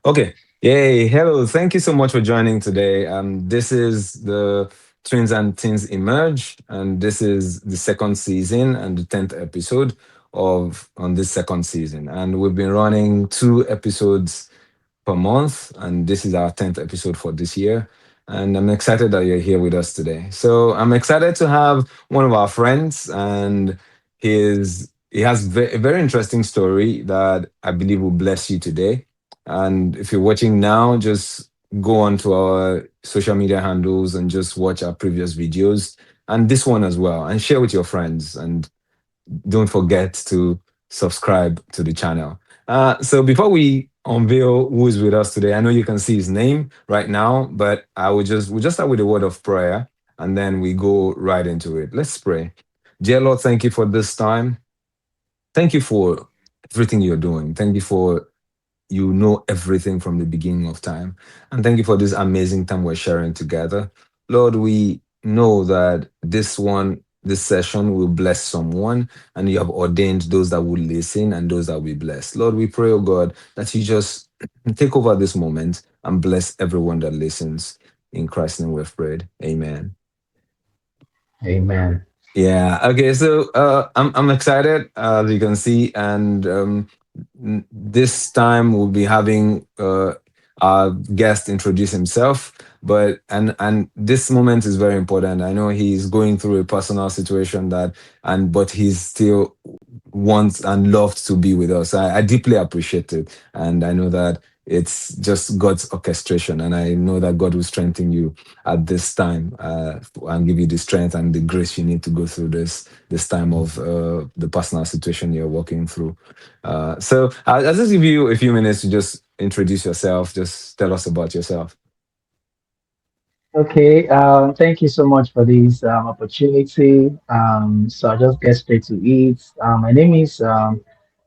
Okay. Yay. Hello. Thank you so much for joining today. This is the Twins and Teens Emerge, and this is the second season and the 10th episode of on this second season. And we've been running two episodes per month, and this is our 10th episode for this year. And I'm excited that you're here with us today. So I'm excited to have one of our friends, and he has a very interesting story that I believe will bless you today. And if you're watching now, just go on to our social media handles and just watch our previous videos and this one as well, and share with your friends. And don't forget to subscribe to the channel. So before we unveil who is with us today, I know you can see his name right now, but we'll just start with a word of prayer and then we go right into it. Let's pray. Dear Lord, thank you for this time. Thank you for everything you're doing. Thank you for you know everything from the beginning of time. And thank you for this amazing time we're sharing together. Lord, we know that this session will bless someone, and you have ordained those that will listen and those that will be blessed. Lord, we pray, oh God, that you just take over this moment and bless everyone that listens. In Christ's name we've prayed. Amen. Amen. Yeah. Okay. So I'm excited, as you can see, and this time we'll be having our guest introduce himself. But and this moment is very important. I know he's going through a personal situation but he's still wants and loved to be with us. I deeply appreciate it, and I know that it's just God's orchestration, and I know that God will strengthen you at this time and give you the strength and the grace you need to go through this time of the personal situation you're walking through. So I'll just give you a few minutes to just introduce yourself. Just tell us about yourself. Okay, thank you so much for this opportunity. So I'll just get straight to it. My name is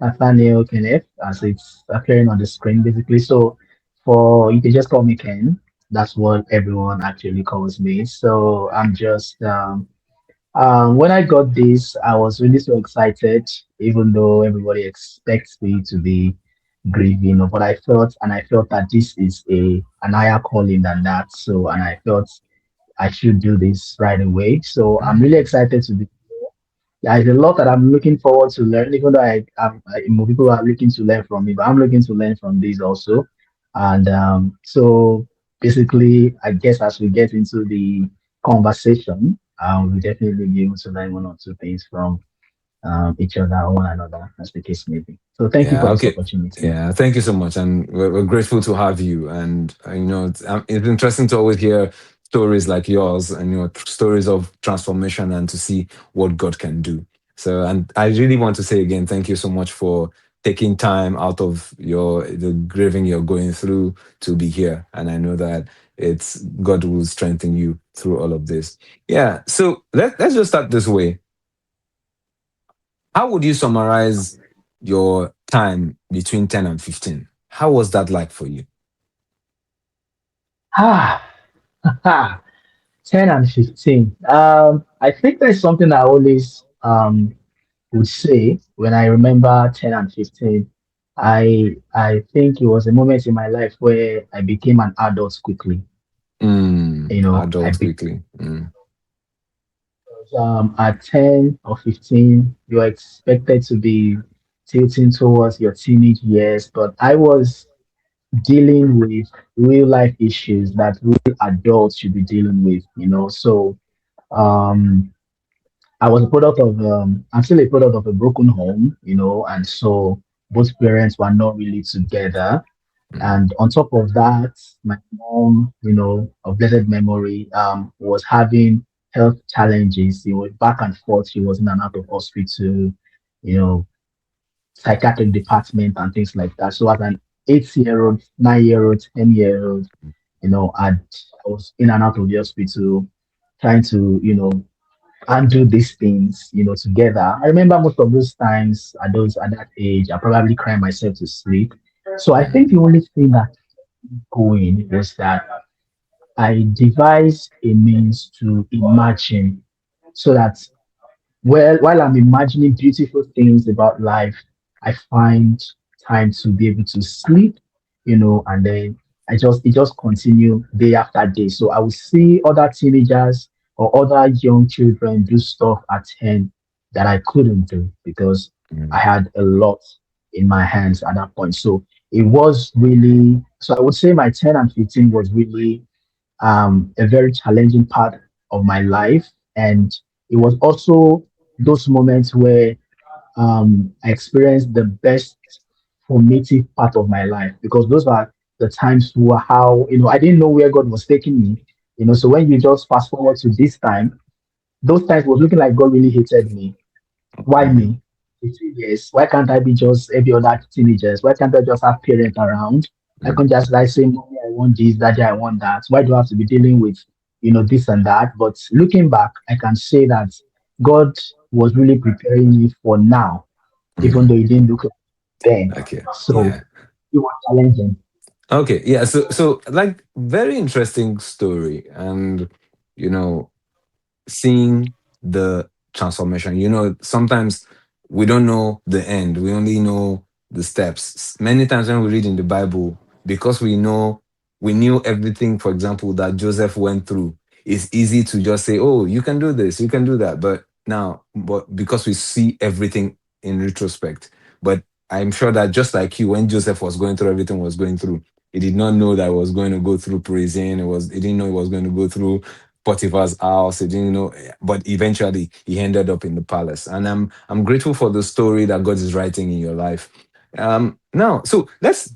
Nathaniel Kenneth, as it's appearing on the screen, basically. So for you can just call me Ken. That's what everyone actually calls me. So I'm just when I got this, I was really so excited, even though everybody expects me to be grieving. But I felt that this is an higher calling than that. So, and I felt I should do this right away. So I'm really excited to be. There's a lot that I'm looking forward to learn, even though more people are looking to learn from me, but I'm looking to learn from this also. And so basically, I guess as we get into the conversation, we'll definitely be able to learn one or two things from each other or one another, as the case may be. So thank you Yeah. for this Okay. opportunity. Yeah. Thank you so much, and we're grateful to have you. And it's interesting to always hear stories like yours, and stories of transformation, and to see what God can do. So, and I really want to say again, thank you so much for taking time out of the grieving you're going through to be here. And I know that it's God will strengthen you through all of this. Yeah. So let's just start this way. How would you summarize your time between 10 and 15? How was that like for you? Ah, 10 and 15. I think there's something I always would say when I remember 10 and 15. I think it was a moment in my life where I became an adult quickly. I Adult became quickly. at 10 or 15, you're expected to be tilting towards your teenage years, but I was dealing with real life issues that real adults should be dealing with. So um I was a product of I'm still a product of a broken home, and so both parents were not really together. Mm, And on top of that, my mom, of blessed memory, was having health challenges. It was back and forth. She was in and out of hospital, you know, psychiatric department and things like that. So as an 8-year-old, 9-year-old, 10-year-old, I was in and out of the hospital trying to and do these things, together. I remember most of those times at that age, I probably cry myself to sleep. So I think mm, the only thing that going was that I devised a means to imagine so that while I'm imagining beautiful things about life, I find time to be able to sleep, and then it just continue day after day. So I would see other teenagers or other young children do stuff at 10 that I couldn't do because I mm, had a lot in my hands at that point. So it was really, so I would say my 10 and 15 was really a very challenging part of my life. And it was also those moments where I experienced the best formative part of my life because those are the times where how, I didn't know where God was taking me. So when you just fast forward to this time, those times was looking like God really hated me. Why mm, me? 15 years. Why can't I be just every other teenagers? Why can't I just have parents around? I mm, can just like say, Mommy, I want this, Daddy, I want that. Why do I have to be dealing with, this and that? But looking back, I can say that God was really preparing me for now, even though mm. it didn't look like then. Okay. So Yeah. it was challenging. Okay. Yeah. So like very interesting story, and you know, seeing the transformation. Sometimes we don't know the end, we only know the steps. Many times when we read in the Bible, because we knew everything, for example, that Joseph went through, it's easy to just say, oh, you can do this, you can do that. But because we see everything in retrospect. But I'm sure that just like you, when Joseph was going through everything was going through, he did not know that he was going to go through prison. He didn't know he was going to go through Potiphar's house. He didn't know, but eventually he ended up in the palace. And I'm grateful for the story that God is writing in your life. Now, so that's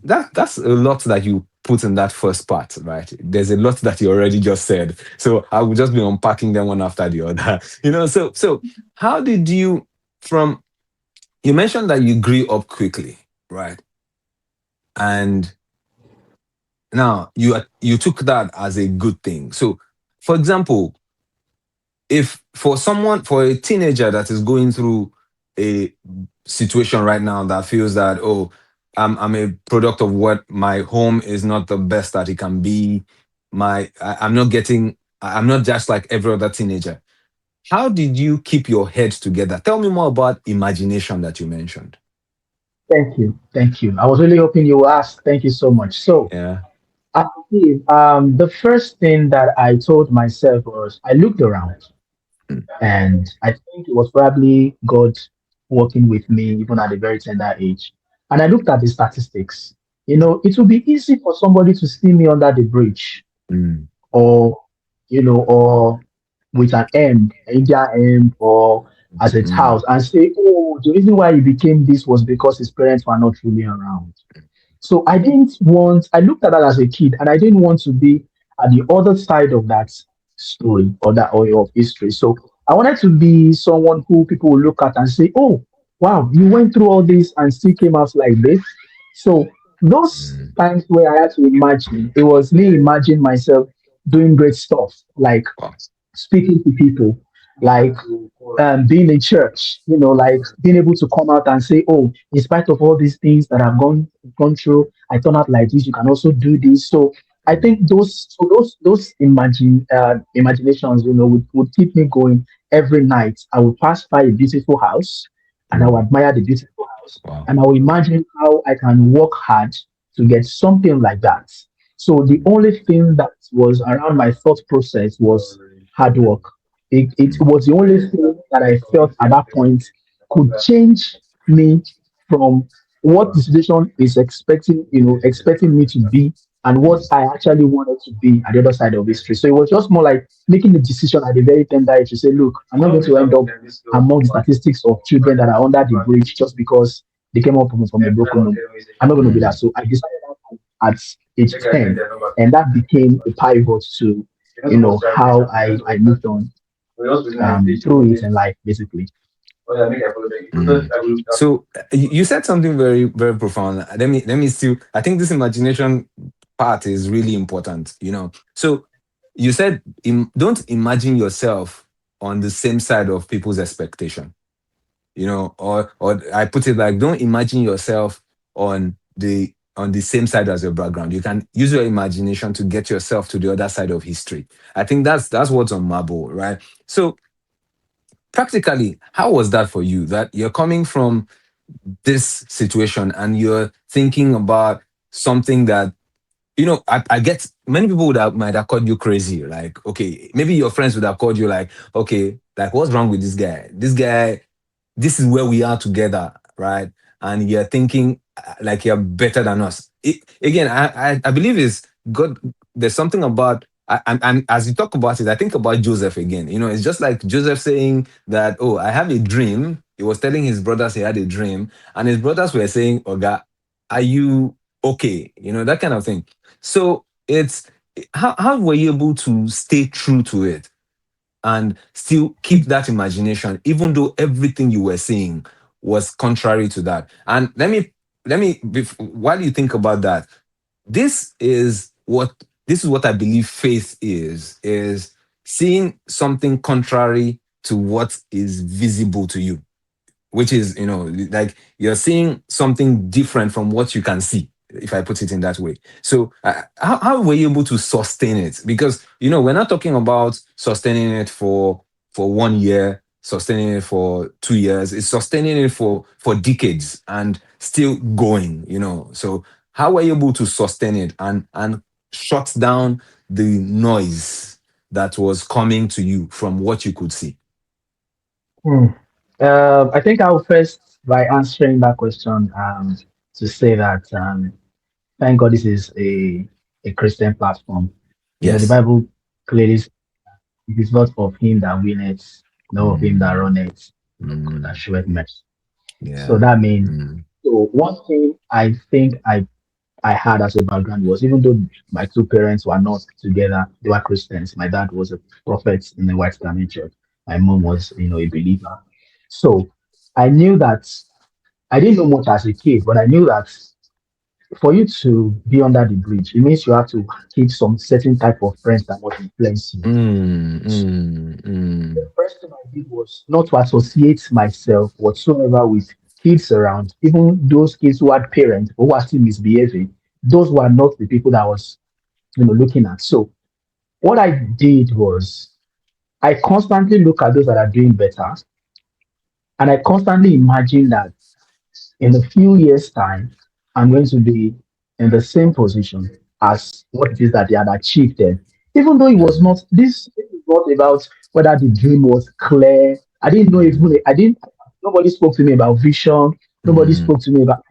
a lot that you put in that first part, right? There's a lot that you already just said. So I will just be unpacking them one after the other. So how did you from you mentioned that you grew up quickly, right? And now you took that as a good thing. So for example, if for a teenager that is going through a situation right now that feels that, oh, I'm a product of what my home is not the best that it can be, I'm not getting, I'm not just like every other teenager. How did you keep your head together? Tell me more about imagination that you mentioned. Thank you. Thank you. I was really hoping you would ask. Thank you so much. So, Yeah. I believe the first thing that I told myself was I looked around. Mm, And I think it was probably God working with me even at a very tender age. And I looked at the statistics. It would be easy for somebody to see me under the bridge mm, or, or with an M, India M, or as a mm, house and say, oh, the reason why he became this was because his parents were not really around. So I looked at that as a kid and I didn't want to be at the other side of that story or that oil of history. So I wanted to be someone who people will look at and say, oh, wow, you went through all this and still came out like this. So those mm. times where I had to imagine, it was me imagining myself doing great stuff, like Wow. speaking to people, like being in church, like being able to come out and say, oh, in spite of all these things that I've gone through, I turn out like this. You can also do this. So I Mm, think those imaginations, would keep me going every night. I would pass by a beautiful house, and I would mm. admire the beautiful house, Wow. and I would imagine how I can work hard to get something like that. So the Mm, only thing that was around my thought process was hard work. It mm, was the only thing that I felt at that point could change me from what the situation is expecting me to be and what mm, I actually wanted to be at the other side of history. So it was just more like making the decision at a very tender age to say, look, I'm not going to end up among the statistics of children that are under the bridge just because they came up from a broken home. I'm not going to be that. mm, So I decided at age 10, and that became a pivot to, how I moved on through it in life, basically. mm. So you said something very, very profound. Let me still. I think this imagination part is really important. So you said, don't imagine yourself on the same side of people's expectation. Or I put it like, don't imagine yourself on the same side as your background. You can use your imagination to get yourself to the other side of history. I think that's what's on Marble, right? So practically, how was that for you? That you're coming from this situation and you're thinking about something that, I get many people might have called you crazy. Like, okay, maybe your friends would have called you like, okay, like what's wrong with this guy? This is where we are together, right? And you're thinking like you're better than us. Again, I believe is God. There's something about, and as you talk about it, I think about Joseph again. It's just like Joseph saying that, oh, I have a dream. He was telling his brothers he had a dream, and his brothers were saying, Oga, are you okay? That kind of thing. So it's how were you able to stay true to it and still keep that imagination, even though everything you were seeing was contrary to that? And while you think about that, this is what I believe faith is seeing something contrary to what is visible to you, which is, like you're seeing something different from what you can see, if I put it in that way. So how were you able to sustain it? Because we're not talking about sustaining it for 1 year, sustaining it for 2 years. It's sustaining it for decades and still going. So how were you able to sustain it and shut down the noise that was coming to you from what you could see? Hmm. I think I'll first by answering that question to say that thank God this is a Christian platform. The Yes. Bible clearly says it is not of him that winneth, nor of him that Mm, runneth, but God that mm. showeth mercy. So Yeah. that means, Mm, so one thing I think I had as a background was, even though my two parents were not together, they were Christians. My dad was a prophet in the White Garment Church. My mom was, a believer. So I knew that I didn't know much as a kid, but I knew that for you to be under the bridge, it means you have to keep some certain type of friends that must influence you. mm, So mm, the mm, first thing I did was not to associate myself whatsoever with kids around, even those kids who had parents but who are still misbehaving. Those were not the people that I was, looking at. So what I did was I constantly look at those that are doing better, and I constantly imagine that in a few years' time, I'm going to be in the same position as what it is that they had achieved then. Even though it was mm, not, this is not about whether the dream was clear. I didn't know even, mm, I didn't, nobody spoke to me about vision. Nobody mm, spoke to me about,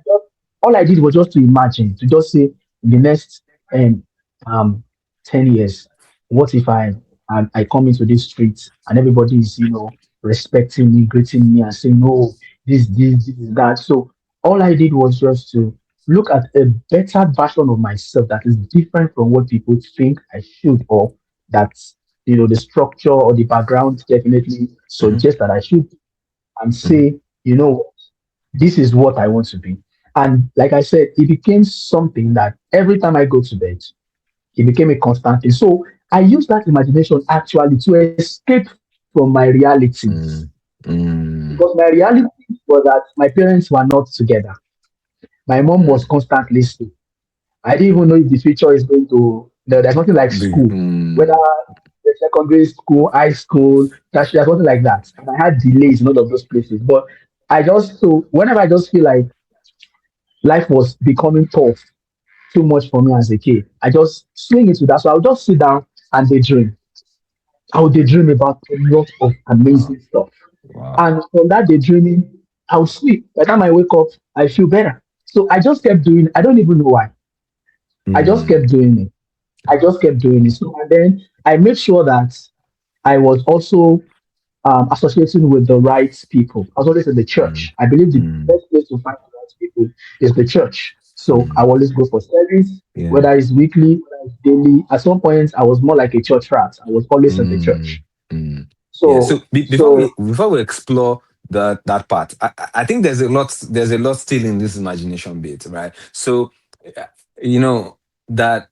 all I did was just to imagine, to just say, in the next um, um, 10 years, what if I come into this street and everybody is, respecting me, greeting me, and saying, no, this is that. So all I did was just to look at a better version of myself that is different from what people think I should, or that the structure or the background definitely mm, suggests that I should, and mm, say, this is what I want to be. And like I said, it became something that every time I go to bed, it became a constant thing. So I use that imagination actually to escape from my realities. mm, mm, Because my reality was that my parents were not together. My mom was mm. constantly sick. I didn't even know if the future is going to. There's nothing like school, whether the secondary school, high school, tertiary, there's nothing like that. And I had delays in all of those places. But so whenever I just feel like life was becoming tough, too much for me as a kid, I just swing into that. So I'll just sit down and daydream. I would daydream about a lot of Wow. amazing stuff. Wow. And from that daydreaming, I'll sleep. By the time I wake up, I feel better. So I just kept doing. I don't even know why. I just Mm, kept doing it. I wow. just kept doing it. So and then I made sure that I was also associating with the right people. I was always in the Mm, church. I believe the mm, best place to find the right people is the church. So I mm. always go for service, Yeah. whether it's weekly, whether it's daily. At some point, I was more like a church rat. I was always in the Mm, church. mm. Yeah. So So so before we explore that part, I think there's a lot still in this imagination bit, right? So uh, you know that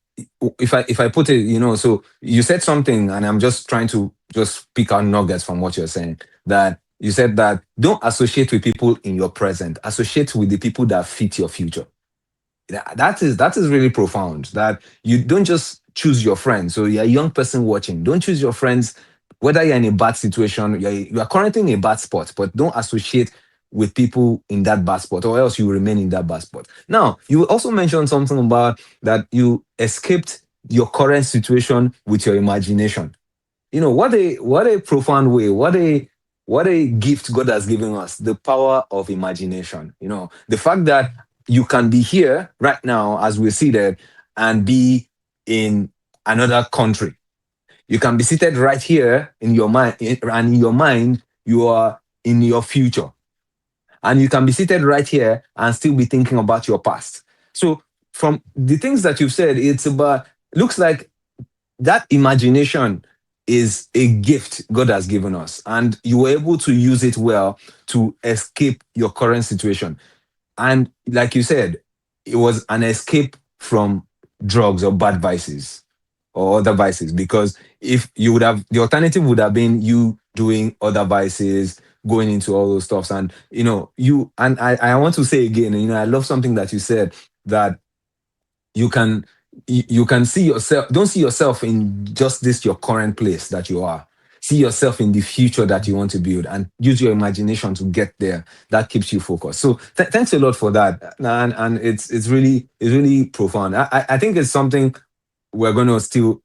if I put it, so you said something, and I'm just trying to just pick out nuggets from what you're saying. That you said that don't associate with people in your present, associate with the people that fit your future. That is really profound, that you don't just choose your friends. So you're a young person watching, don't choose your friends whether you're in a bad situation, you are currently in a bad spot, but don't associate. with people in that bad spot, or else you remain in that bad spot. Now, you also mentioned something about that you escaped your current situation with your imagination. What a profound way, what a gift God has given us, the power of imagination. The fact that you can be here right now as we're seated and be in another country. You can be seated right here in your mind, and in your mind you are in your future, and you can be seated right here and still be thinking about your past. So from the things that you've said, it's about, looks like that imagination is a gift God has given us, and you were able to use it well to escape your current situation. And like you said, it was an escape from drugs or bad vices or other vices. Because if you would have, the alternative would have been you doing other vices, going into all those stuffs. And, I want to say again, I love something that you said, that you can you can see yourself, don't see yourself in just this your current place that you are. See yourself in the future that you want to build, and use your imagination to get there. That keeps you focused. So thanks a lot for that. And it's really profound. I think it's something we're going to still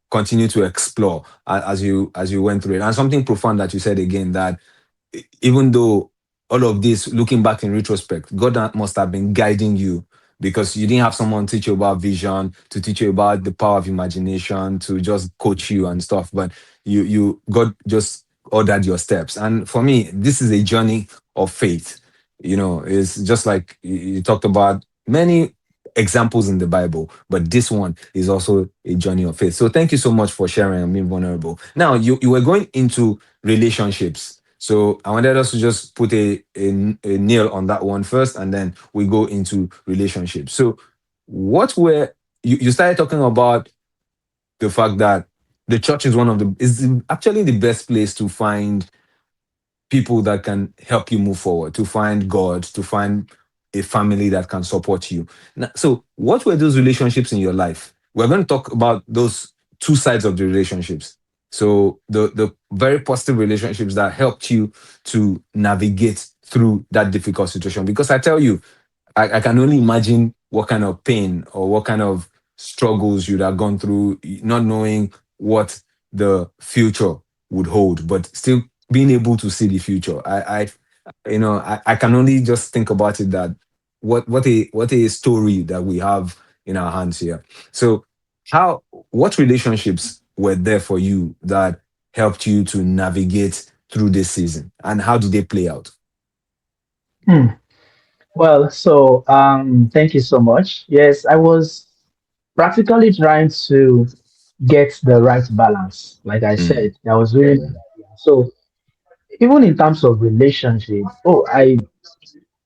continue to explore as you went through it. And something profound that you said again, that even though all of this, looking back in retrospect, God must have been guiding you, because you didn't have someone teach you about vision, to teach you about the power of imagination, to just coach you and stuff. But God just ordered your steps. And for me, this is a journey of faith. It's just like you talked about many examples in the Bible, but this one is also a journey of faith. So thank you so much for sharing and being vulnerable. Now, you were going into relationships. So I wanted us to just put a nail on that one first, and then we go into relationships. So what were you started talking about the fact that the church is actually the best place to find people that can help you move forward, to find God, to find a family that can support you. Now, so, what were those relationships in your life? We're going to talk about those two sides of the relationships. So, the very positive relationships that helped you to navigate through that difficult situation. Because I tell you, I can only imagine what kind of pain or what kind of struggles you'd have gone through, not knowing what the future would hold, but still being able to see the future. I can only just think about it, that what a story that we have in our hands here. So, what relationships were there for you that helped you to navigate through this season, and how did they play out? Hmm. Well, so thank you so much. Yes, I was practically trying to get the right balance. Like I Mm, said, I was really so even in terms of relationship.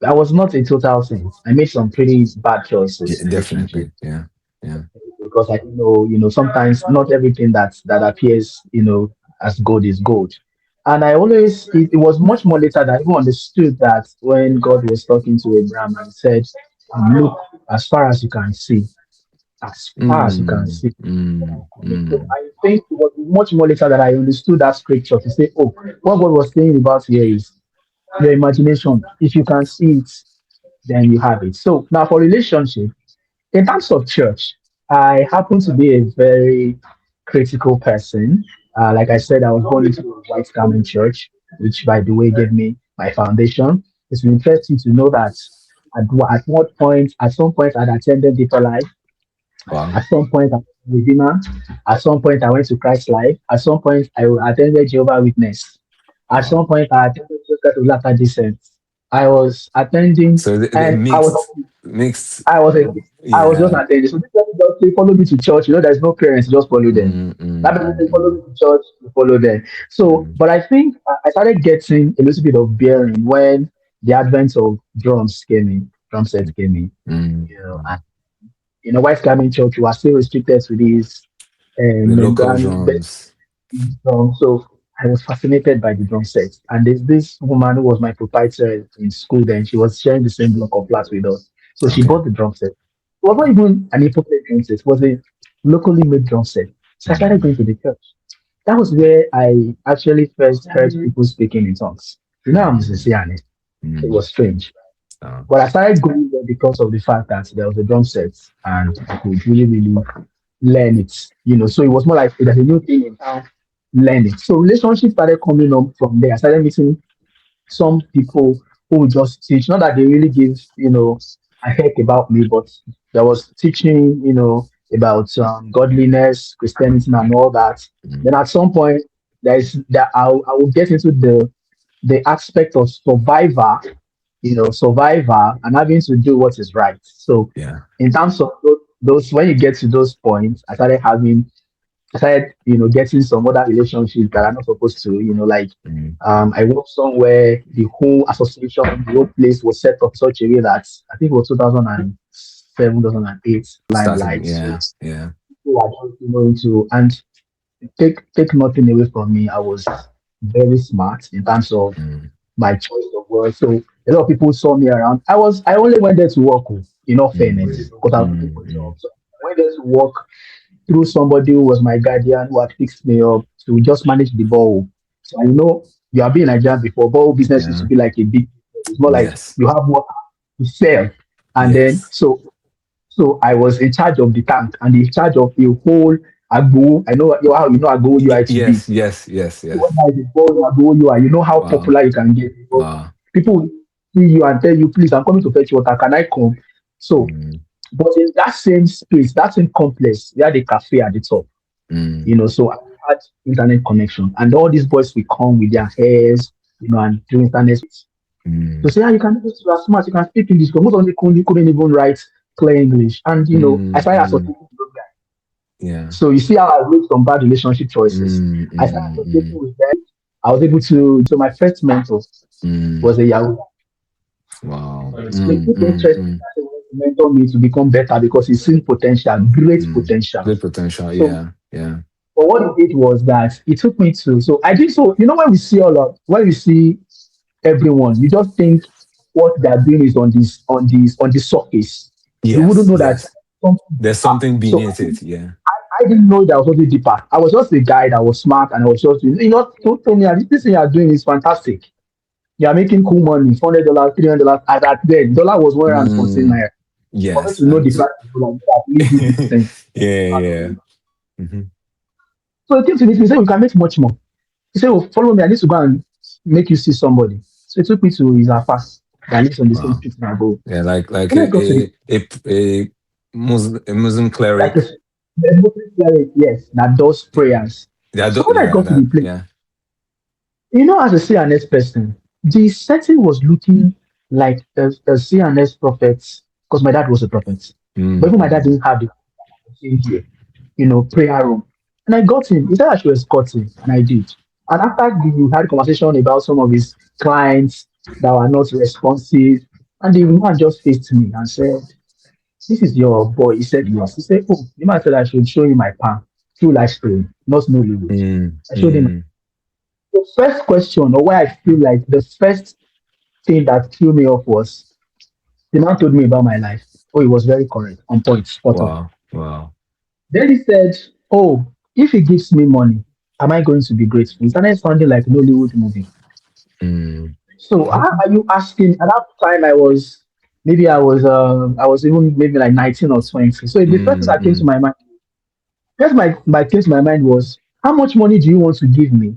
I was not a total saint. I made some pretty bad choices yeah, in relationship definitely. Yeah. Yeah. because I don't know, sometimes not everything that appears, as gold is gold. And it was much more later that I even understood that when God was talking to Abraham and said, look as far as you can see, as far as you can Mm, see. mm, So mm, I think it was much more later that I understood that scripture to say, oh, what God was saying about here is your imagination. If you can see it, then you have it. So now for relationship, in terms of church, I happen to be a very critical person. Like I said, I was born into a white garment church, which, by the way, gave me my foundation. It's interesting to know that at some point, I'd attended Deeper Life. wow. At some point, I was a Redeemer. At some point, I went to Christ Life. At some point, I attended Jehovah Witness. At Wow. some point, I attended Church of Latter Descent. I was attending, So the and mixed, I was a, I was just yeah. attending. So this person just say, follow me to church. There's no parents, just follow them. Mm, That mm, person mm, say, follow mm, me to church, you follow them. So, mm, but I think I started getting a little bit of bearing when the advent of drums came in, drum sets came in. mm, And White Garment Church, we are still restricted to these the local membrane drums. drum. So I was fascinated by the drum set. And there's this woman who was my proprietor in school then. She was sharing the same block of flats with us. So she Okay. bought the drum set. It was not even an imported drum set, it was a locally made drum set. So I started Mm, going to the church. That was where I actually first heard people speaking in tongues. I'm a mm, Messianic. It Mm. was strange. Oh, But I started going there because of the fact that there was a drum set and I could really, really learn it. So it was more like there's a new thing in town, learn it. So relationships started coming up from there. I started meeting some people who would just teach. Not that they really give, a heck about me, but there was teaching, about godliness, Christianity, and all that. mm. Then at some point, there's that I will get into the aspect of survivor and having to do what is right. So Yeah. in terms of those when you get to those points, I started, getting some other relationships that are not supposed to, like Mm. I worked somewhere, the whole association, the whole place was set up such a way that I think it was 2007, 2008 Starting. limelight. So Yeah. Yeah. people are just, into and take nothing away from me. I was very smart in terms of Mm. my choice of words. So a lot of people saw me around. I only went there to work, in all fairness, Mm. because I was looking Mm. for Mm. jobs. So I went there to work through somebody who was my guardian who had fixed me up to just manage the ball. So I know you have been in Nigeria before. Ball business used to Yeah. be like a big. It's more like Yes. you have what to sell, and then Yes. so I was in charge of the tank and in charge of the whole agbo. I know how agbo UI to be. Yes. Yes. Yes. So when Yes. I before agbo UI, you know how Wow. popular you can get. Because Wow. people will see you and tell you, please, I'm coming to fetch water. Can I come? So, Mm. but in that same space, that same complex, we had a cafe at the top. Mm. So I had internet connection, and all these boys will come with their hairs, and do internet to Mm. say, you can do this, you are smart, you can speak English. But most of them couldn't even write clear English, and I Mm. started Mm. associating with those guys. Yeah. So you see how I made some bad relationship choices. Mm. I started Mm. associating Mm. with them. I was able to. So my first mentor Mm. was a Yahoo. Wow. So he Mm. took Mm. interest in Mm. that and wanted to mentor me to become better because he seen potential, great Mm. potential. Great potential. So Yeah. Yeah. but what he did was that he took me to. So I did so. When we see everyone, you just think what they're doing is on the surface. You wouldn't Yes. know that Yes. something There's deeper. something So beneath it. Yeah. I didn't know there was something deeper. I was just a guy that was smart and I was just told me this thing you are doing is fantastic. You are making cool money, $400, $300. At that then, dollar was 1 rand something Mm. naira. For me Yes. to know And the price of dollar, at least give me sense. yeah. Yeah. Hmm. So he came to me, he said, we can make much more. He said, oh, follow me. I need to go and make you see somebody. So he took me to his alpha that lives on the same Wow. street in Ago. Yeah. Like When I got to the A Muslim like cleric. the Muslim cleric, yes, that does Yeah. prayers. So when I Yeah. got to the That. place, Yeah. as a CNS person, the setting was looking like a CNS prophet, because my dad was a prophet. But Mm. even my dad Mm. didn't have the same here, prayer room. And I got him. He said I should escort him, and I did. And after we had conversation about some of his clients that were not responsive, and the man just faced me and said, "This is your boy." He said, "Yes." He said, "Oh, the man said I should show you my palm. True life story, not Nollywood." Mm. I showed him. Mm. The first question, or why I feel like the first thing that threw me off was the man told me about my life. Oh, he was very correct, on point, spot on. Wow. Wow. Then he said, "Oh, if he gives me money, am I going to be grateful?" It started sounding like an Hollywood movie. Mm. So how are you asking? At that time, I was even maybe like 19 or 20. So the first thing Mm. that came to Mm. my mind, just my came to my mind was, how much money do you want to give me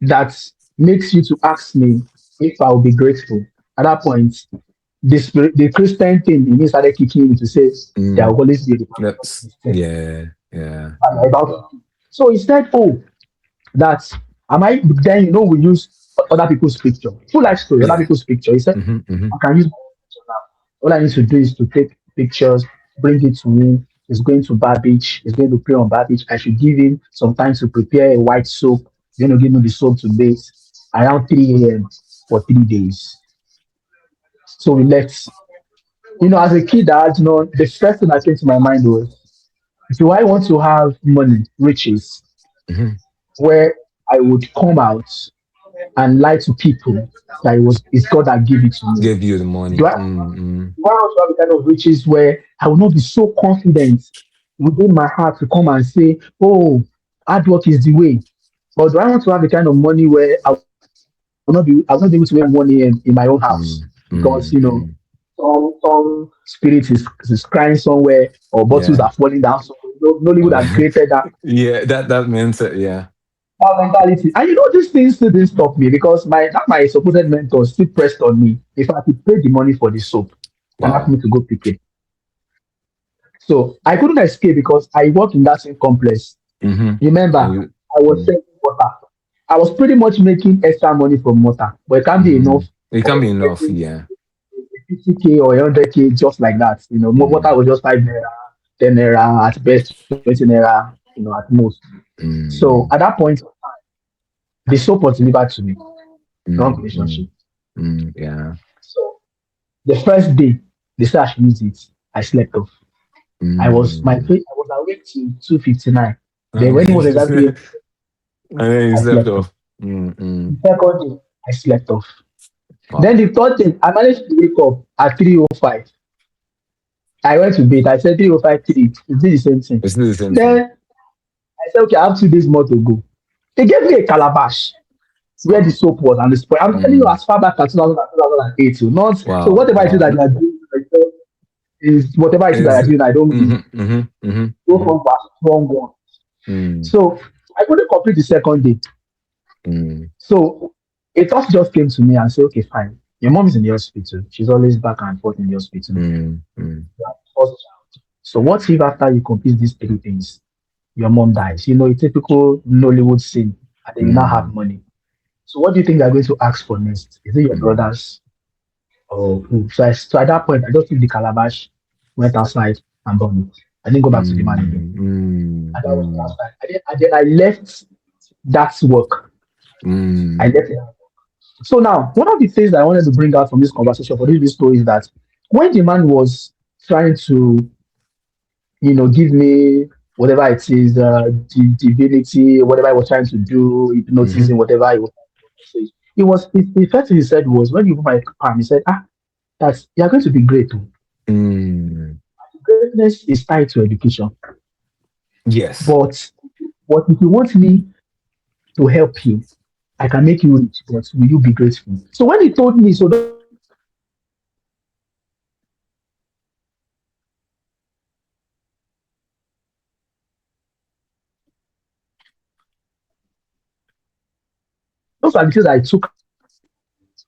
that makes you to ask me if I will be grateful? At that point, the Christian thing in me started kicking in to say there will Mm. always be a That's mistake yeah. Yeah. about it. So he said, "Oh, that am I?" Then we use other people's picture. Full life story, other Yeah. people's picture. He said, Hmm. Hmm. "I can use my picture now. All I need to do is to take pictures, bring it to him. He's going to bar beach. He's going to play on bar beach. I should give him some time to prepare a white soap. He's going to give me the soap to bathe around 3 a.m. for 3 days." So we left. As a kid, the first thing that came to my mind was, do I want to have money, riches, Hmm. where I would come out and lie to people that it's God that gave it to me? Give you the Do money. I, Mm. Mm. do I want to have the kind of riches where I will not be so confident within my heart to come and say, "Oh, hard work is the way"? Or do I want to have the kind of money where I will not be so confident I will not be able to wake up 1 a.m. in my own mm, house mm, because mm. some spirit is crying somewhere or bottles Yeah. are falling down. So Nollywood has created Yeah, that means yeah. that mentality. And these things still didn't stop me because my supposed mentor still pressed on me. In fact, he paid the money for the soap and asked Wow. me to go pick it. So I couldn't escape because I work in that same complex. Mm-hmm. Remember, And you I was mm, selling water. I was pretty much making extra money from water, but it can't be enough it can for be enough, getting yeah. 50K or 100K just like that. Water Mm, was just 5 naira, 10 naira, at best 20 naira, at most. So at mm, that point, the soap was delivered to me, long mm, relationship. mm, yeah. So the first day they said I should use it, I slept off. Mm. I was awake till 2:59. Then And when it was exactly and then you I slept slept off. off. Mm, The mm. second day, I slept off. Then Wow. the third day, I managed to wake up at 3:05. I went to bed. I said 3:05, 3. It's still the same thing. It's still the same thing. Then I said, okay, I have 2 days more to go. They gave me a calabash where the Wow. soap was and the spoil. I'm telling you, Mm. as far back as 2008. So not so Wow. whatever it is Wow. that you are doing, is whatever it is that Is you're doing, I don't believe. mm-hmm, mm-hmm, mm-hmm, Go mm-hmm. for a strong one. Mm, So I couldn't complete the second day. mm, So a thought just came to me and said, okay, fine. Your mom is in the hospital. She's always back and forth in the hospital. mm, mm, You are the first child. So what if after you complete these 3 things, your mom dies? A typical Nollywood scene, and then you now have mm, money. So what do you think they're going to ask for next? Is it your mm, brothers or who? So at that point, I just took the calabash, went outside and burned it. I didn't go back to the man again. mm, mm, And that was the mm, last time. And then I left that work. I mm, left it. So now, one of the things that I wanted to bring out from this conversation for this story is that when the man was trying to, give me whatever it is, divinity, whatever I was trying to do, mm-hmm, hypnotism, whatever he was trying to say, the first thing he said was, when you put my palm, he said, that's you're going to be great too. mm. Greatness is tied to education, Yes. but if you want me to help you, I can make you rich, but will you be grateful? So when he told me, so those are the things that kept me off really. So I started living those relationships. So when he told me, those are the things I took as lessons.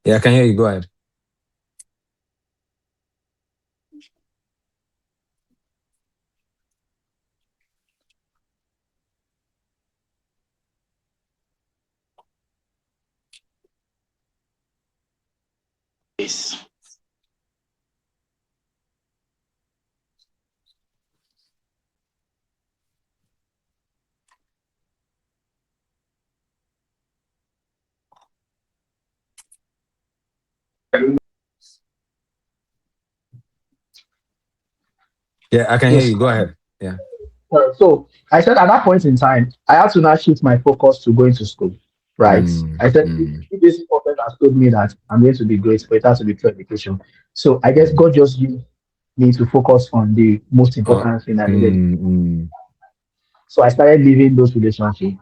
Yeah, I can hear you. Go ahead. Yeah, I can hear Yes. you. Go ahead. Yeah. So I said at that point in time, I had to now shift my focus to going to school. Right. Mm, I said mm, if this prophet has told me that I'm going to be great, but it has to be through education. So I guess mm. God just used me to focus on the most Oh, important thing I needed. mm, mm, So I started leaving those relationships,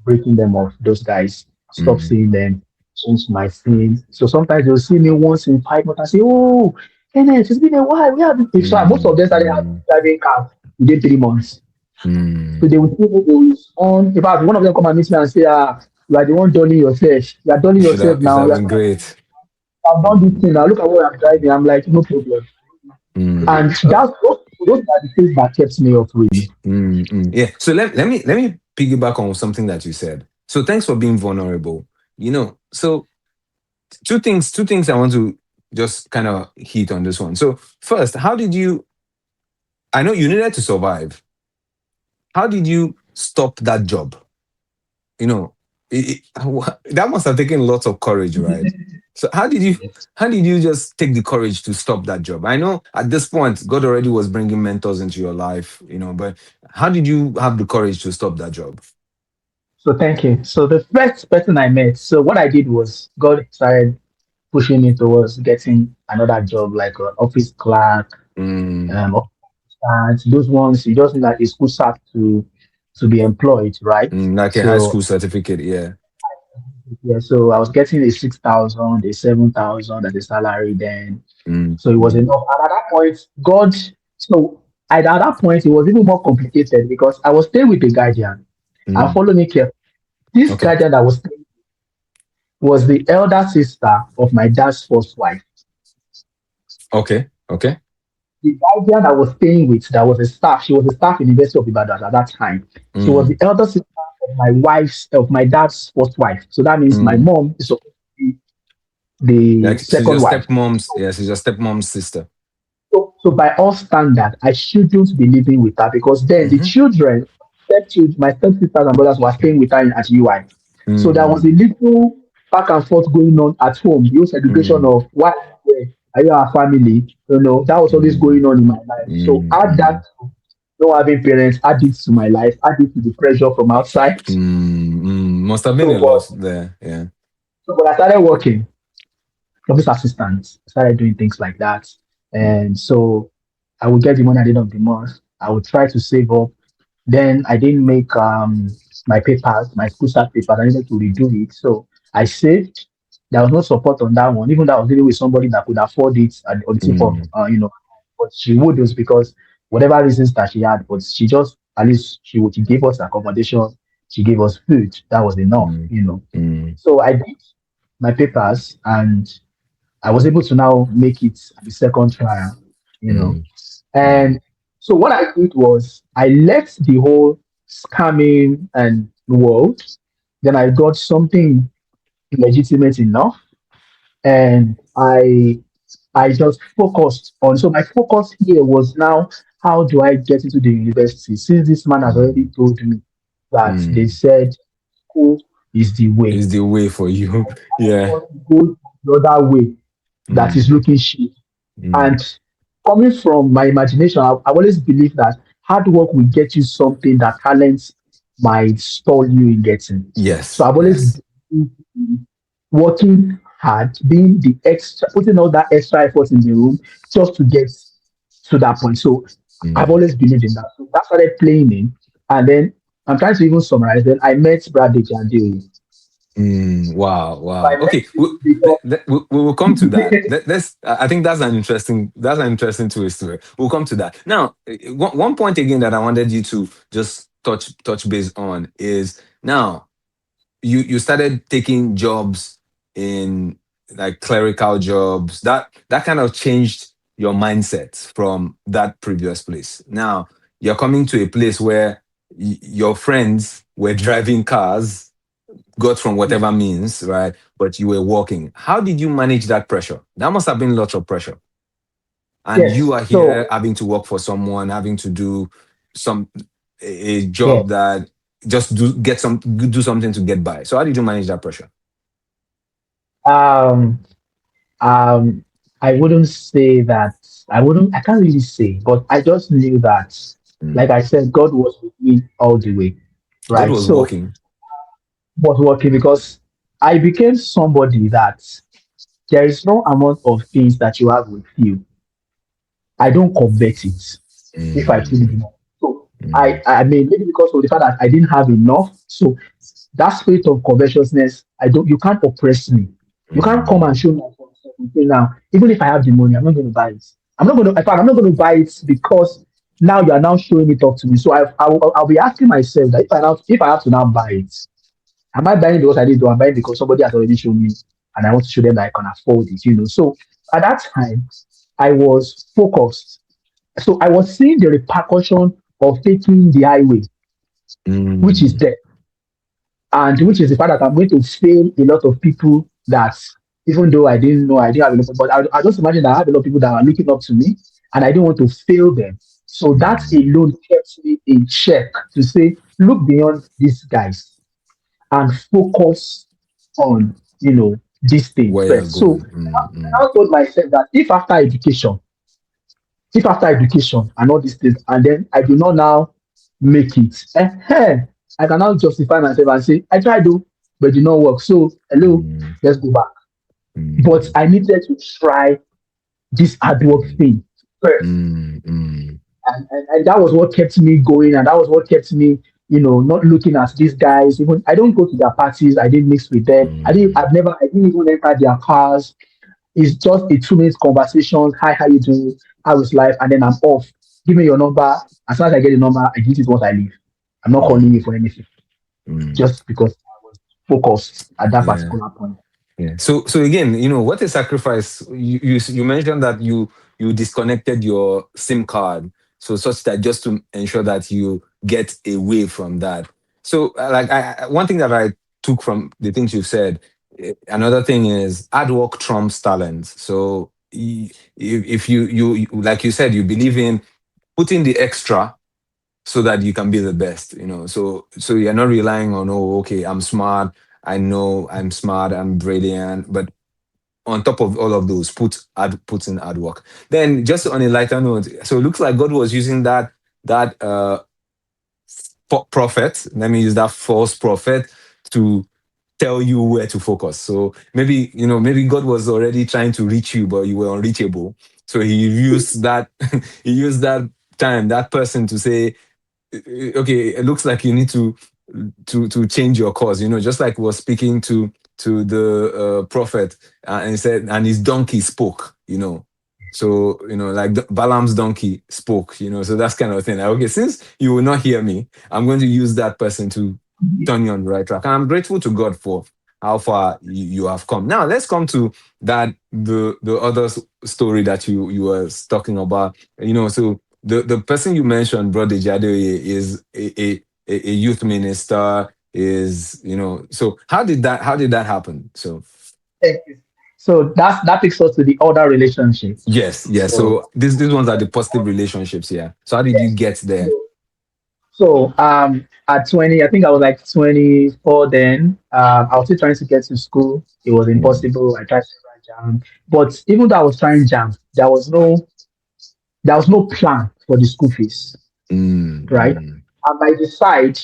breaking them off, those guys, stop mm, seeing them, change my scene. So sometimes they'll see me once in 5 months and say, oh, Kenneth, it's been a while. We have been. So most of mm, them started mm, driving cars within 3 months. So they mm. will see me, they will on. In fact, one of them come and meet me and say, you are the one dulling yourself. You are dulling yourself It should now. have You are been great. I've done this thing now. Look at what I'm driving. I'm like, no problem. Mm, And those are the things that kept me off really. Yeah. So let me piggyback on something that you said. So thanks for being vulnerable. So two things I want to just kind of hit on this one. So first, how did you? I know you needed to survive. How did you stop that job? You know, that must have taken lots of courage, right? So how did you just take the courage to stop that job? I know at this point God already was bringing mentors into your life, but how did you have the courage to stop that job? So thank you. So the first person I met, so what I did was God started pushing me towards getting another job like an office clerk, Mm, office assistant, those ones you just need like a school start to to be employed, right? Like a high So school certificate, yeah. yeah, so I was getting a 6,000, a 7,000 as a salary then. Mm, So it was mm, enough. And at that point, God, so at that point, it was even more complicated because I was staying with a guardian. And mm. follow me carefully. This Okay, guardian that was staying was the elder sister of my dad's first wife. okay, okay. The guardian I was staying with, that was a staff, she was a staff in the University of Ibadan at that time. She was the Mm, elder sister of my dad's first wife. So that means my mm. mom is supposed to be the Like she's your second wife. stepmom's, yeah, she's your stepmom's sister. So by all standard, I shouldn't be living with her because then the Mm-hmm. children, my stepsisters and brothers were staying with her at UI. So there was a Mm, little back and forth going on at home. The whole segregation mm, of why are you our family? That was always mm, going on in my life. So mm, add that mm, to not having parents, add it to my life, add it to the pressure from outside. Must have been So a but lot there, yeah. I started working office assistant. I started doing things like that. Mm, And so I would get the money at the end of the month. I would try to save up. Then I didn't make my papers, my school start papers. I needed to redo it. So I saved. There was no support on that one, even though I was dealing with somebody that could afford it on the tip of, mm, but she would just because whatever reasons that she had, but she just, at least she gave us accommodation, she gave us food. That was mm, enough. mm, So I did my papers and I was able to now make it at the second trial. mm, mm, And so what I did was I left the whole scamming and world. Then I got something legitimate enough, and I just focused on. So my focus here was now how do I get into the university? Since this man has already mm, told me that they mm. said school is the way. Is the way for you. I Yeah. want to go the other way that is Mm, looking cheap. mm. And coming from my imagination, I've always believed that hard work will get you something that talent might stall you in getting. So Yes, I've always yes. believed in working hard, being the extra, putting all that extra effort in the room just to get to that point. So I've Mm, always believed in that. So that started playing in. And then I'm trying to even summarize. Then I met Bradley Jandiri. wow, So I wow. met Okay, him because we will come to that. That's I think that's an interesting twist to it. We'll come to that. Now, one point again that I wanted you to just touch base on is now you started taking jobs in like clerical jobs. That kind of changed your mindset from that previous place. Now you're coming to a place where your friends were driving cars, got from whatever means, right? But you were working. How did you manage that pressure? That must have been lots of pressure. And you yes. are So here having to work for someone, having to do some a yeah. job that just do something to get by. So how did you manage that pressure? Um Um, I wouldn't say that. I can't really say, but I just knew that, Mm. like I said, God was with me all the way, God right? was So, working. was working because I became somebody that there is no amount of things that you have with you. I don't convert it if I truly do Mm, not. So, mm, I mean, maybe because of the fact that I didn't have enough. So, that spirit of covetousness, you can't oppress me. You can't come and mm, show me something now. Even if I have the money, I'm not going to buy it. I'm not going to. In fact, I'm not going to buy it because now you are now showing it off to me. So I'll be asking myself that if I have to now buy it, am I buying it because I need to? I'm buying it because somebody has already shown me, and I want to show them that I can afford it. So at that time, I was focused. So I was seeing the repercussion of taking the highway, which is mm, there, and which is the fact that I'm going to fail a lot of people that even though I didn't know I didn't have a lot, but I just imagine that I have a lot of people that are looking up to me and I didn't want to fail them. So that mm. alone kept me in check to say, look beyond these guys and focus on, this thing Where you're first. So going. I now told myself that if after education and all these things, and then I do not now make it, I can now justify myself and say, I tried to, but it did not work. So, hello, Mm, let's go back. But mm, I needed to try this hard work mm, thing first. mm, mm, And that was what kept me going, and that was what kept me. not looking at these guys. Even I don't go to their parties. I didn't mix with them. mm, I didn't even enter their cars. It's just a 2 minute conversation. Hi, how you doing? How is life? And then I'm off. Give me your number. As soon as I get the number, I delete it once I leave. I'm not calling you mm, for anything mm. just because I was focused at that Yeah. particular point. Yeah. So again, what a sacrifice. You mentioned that you disconnected your SIM card, so such that just to ensure that you get away from that. So like one thing that I took from the things you've said, another thing is hard work trumps talent. So if like you said, you believe in putting the extra so that you can be the best, so you're not relying on, oh, okay, I'm smart, I know I'm smart, I'm brilliant, but on top of all of those, put in hard work. Then just on a lighter note, so it looks like God was using that prophet, let me use that false prophet, to tell you where to focus. So maybe God was already trying to reach you, but you were unreachable. So he used that he used that time, that person, to say, okay, it looks like you need to change your course. Just like was speaking to the prophet, and he said, and his donkey spoke. So like Balaam's donkey spoke. So that's kind of thing. Like, okay, since you will not hear me, I'm going to use that person to turn you on the right track. And I'm grateful to God for how far you have come. Now let's come to that the other story that you were talking about. So the person you mentioned, Brother Jadoye, is a youth minister. Is so how did that happen? So Thank you. So that takes us to the other relationship. yes, yes. So So these ones are the positive relationships. Yeah. So how did you yes. get there? So at 20, I think I was like 24 then. I was still trying to get to school. It was Mm, impossible. I tried to write jam. But even though I was trying jam, there was no plan for the school fees, mm, right? mm, And by the side,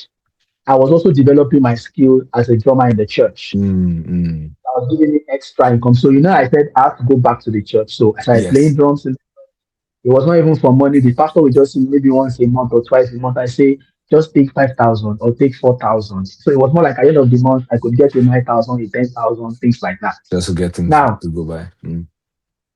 I was also developing my skill as a drummer in the church. mm, mm. I was giving me extra income. So I said I have to go back to the church. So I started playing Yes, drums. It was not even for money. The pastor would just say maybe once a month or twice a month. I say just take 5,000 or take 4,000. So it was more like at the end of the month I could get a 9,000, a 10,000, things like that. just to get things Now, to go by. Mm,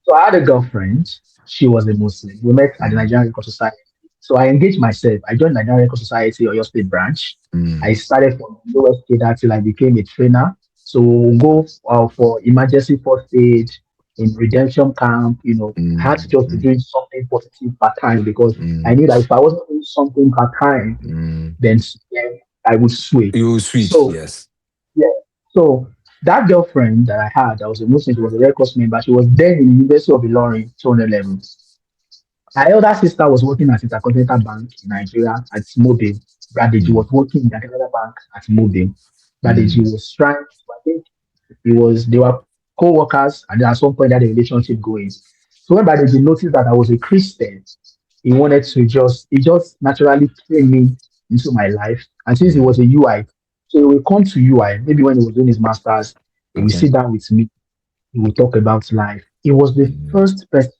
so I had a girlfriend. She was a Muslim. We met at the mm, Nigerian Record Society. So I engaged myself. I joined Nigerian Record Society or your state branch. I mm, started from the lowest cadre till I became a trainer. So we'll go for emergency first aid in redemption camp. I had to mm, just be mm, doing something positive part time because I mm, knew that if I wasn't doing something part time, mm. then yeah, I would sway. You switch, So yes. yeah. So that girlfriend that I had, that was a Muslim, she was a Red Cross member. She was then in the University of Ilorin, 211. Her elder sister was working at Intercontinental Bank in Nigeria at Mobile. Bradeji Mm, was working in the Canada Bank at Mobile. Bradeji mm, was trying, I think they were co-workers, and then at some point they had a relationship going. So when Bradeji noticed that I was a Christian, he just naturally came in into my life. And since he was mm. a UI, so he will come to UI, maybe when he was doing his masters, he will Okay. sit down with me, he will talk about life. He was the Mm, first person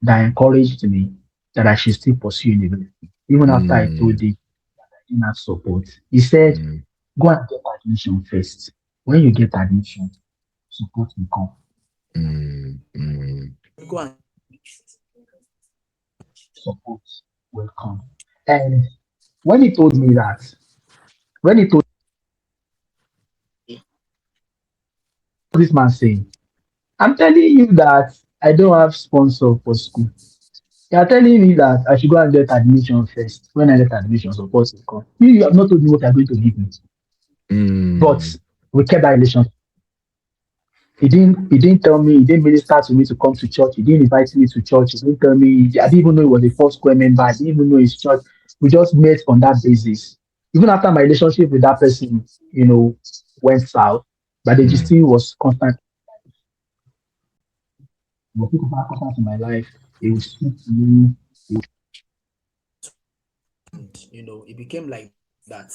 that encouraged me that I should still pursue university. Even after I told mm, him I didn't have support, he said, mm, go and get admission first. When you get admission, support will come. mm, mm, Go and support will come. And when he told me that, when he told this man saying, I'm telling you that I don't have sponsor for school. You are telling me that I should go and get admission first. When I get admission, support will come. You have not told me what you're going to give me. But mm, we kept that relationship. He didn't tell me, he didn't minister to me to come to church. He didn't invite me to church. He didn't tell me, I didn't even know he was a four square member. I didn't even know his church. We just met on that basis. Even after my relationship with that person, went south, but the mm. still was constant. Was people back constant in my life. He would speak to me. It became like that.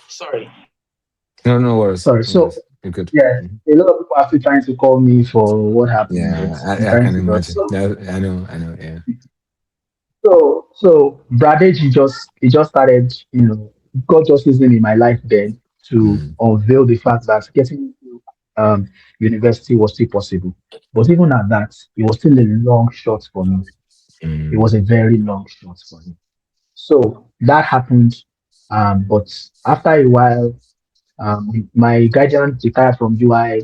Sorry. No, no worries. Sorry. No So worries. You could. Yeah, Mhm. a lot of people are still trying to call me for what happened, but Yeah, I'm I trying can to just imagine. I know, I know. Yeah. so Bradeji just started, God just used him in my life then to Mm, unveil the fact that getting into university was still possible. But even at that, it was still a long shot for me. It was mm, a very long shot for me. So that happened. But after a while, my guardian retired from UI.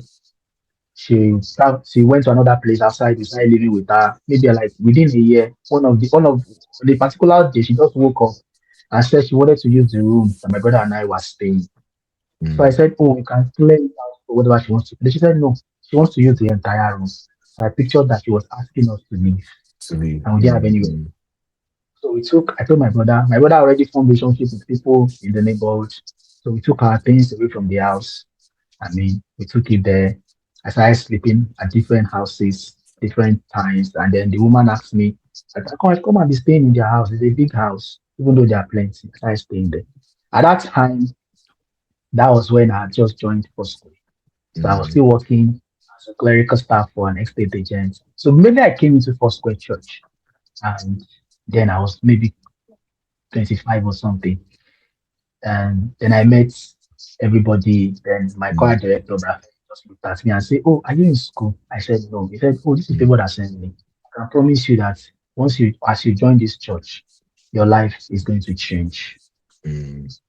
She went to another place outside. We started living with her. Maybe like within a year, one of the particular day, she just woke up and said she wanted to use the room that my brother and I were staying. So I mm. said, "Oh, we can clear it out for whatever she wants to." But she said, "No, she wants to use the entire room." So I pictured that she was asking us to leave, To leave. and we didn't have anywhere. So I told my brother already formed relationship with people in the neighborhood. So we took our things away from the house. I mean, we took it there. I started sleeping at different houses, different times. And then the woman asked me, come and be staying in their house. It's a big house, even though there are plenty. I started staying there. At that time, that was when I had just joined for school. So I was Mm, still working as a clerical staff for an estate agent. So maybe I came into Foursquare Church and then I was maybe 25 or something. And then I met everybody. Then my choir mm, director, Brad, just looked at me and said, "Oh, are you in school?" I said, "No." He said, "Oh, this is mm, people that sent me. I can promise you that as you join this church, your life is going to change." mm.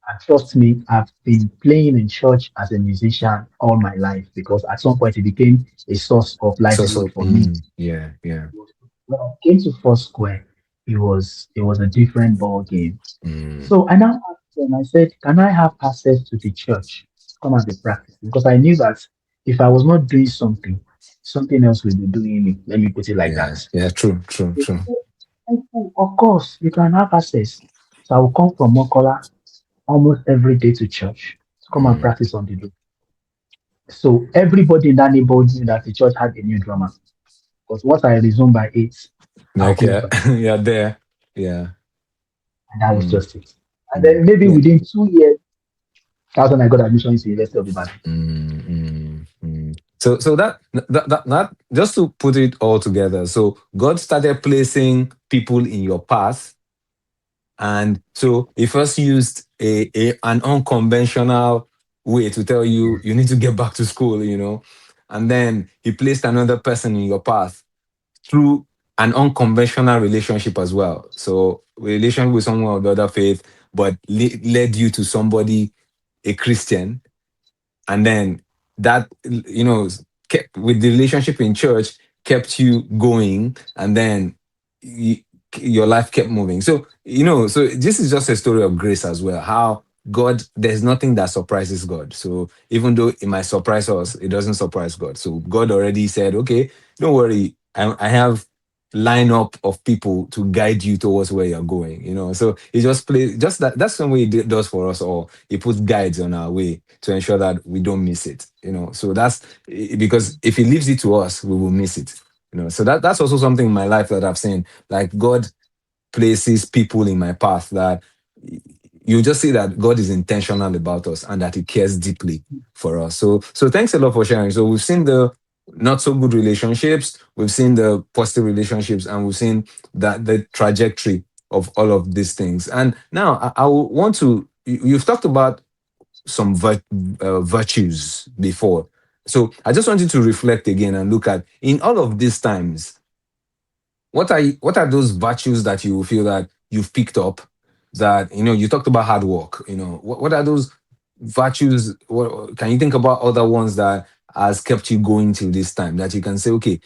And trust me, I've been playing in church as a musician all my life because at some point it became a source of So, livelihood so, for me. yeah, yeah. When I came to Foursquare, it was a different ball game. Mm, So I now asked them, I said, "Can I have access to the church to come and be practicing?" Because I knew that if I was not doing something, something else will be doing it. Let me put it like yeah, that. yeah. True, true, They true. said, "Oh, of course, you can have access." So I will come from Mokola almost every day to church to come and Mm. practice on the drum. So everybody in that neighborhood knew that the church had a new drummer. Because once I resumed by 8, I'll Like, close yeah, by 7. yeah, there. Yeah. And that was Mm, just it. And mm. then maybe Yeah. within 2 years, that's when I got admission into University of Ibadan. Mm, mm, mm. So that just to put it all together. So God started placing people in your path, and so He first used an unconventional way to tell you you need to get back to school, and then He placed another person in your path through an unconventional relationship as well. So relation with someone of the other faith, but led you to somebody, a Christian, and then that kept with the relationship in church kept you going, and then you, your life kept moving. So so this is just a story of grace as well, how God, there's nothing that surprises God. So even though it might surprise us, it doesn't surprise God. So God already said, okay, don't worry, I have lineup of people to guide you towards where you're going. So he just plays, just that's the way he does for us all. He puts guides on our way to ensure that we don't miss it. So that's because if he leaves it to us, we will miss it. So that's also something in my life that I've seen. Like, God places people in my path that you just see that God is intentional about us and that He cares deeply for us. So thanks a lot for sharing. So we've seen the not so good relationships, we've seen the positive relationships, and we've seen that the trajectory of all of these things. And now I want to. You've talked about some virtues before. So I just want you to reflect again and look at, in all of these times, what are those virtues that you feel that you've picked up, that you talked about hard work, what are those virtues? What can you think about, other ones that has kept you going till this time, that you can say, okay,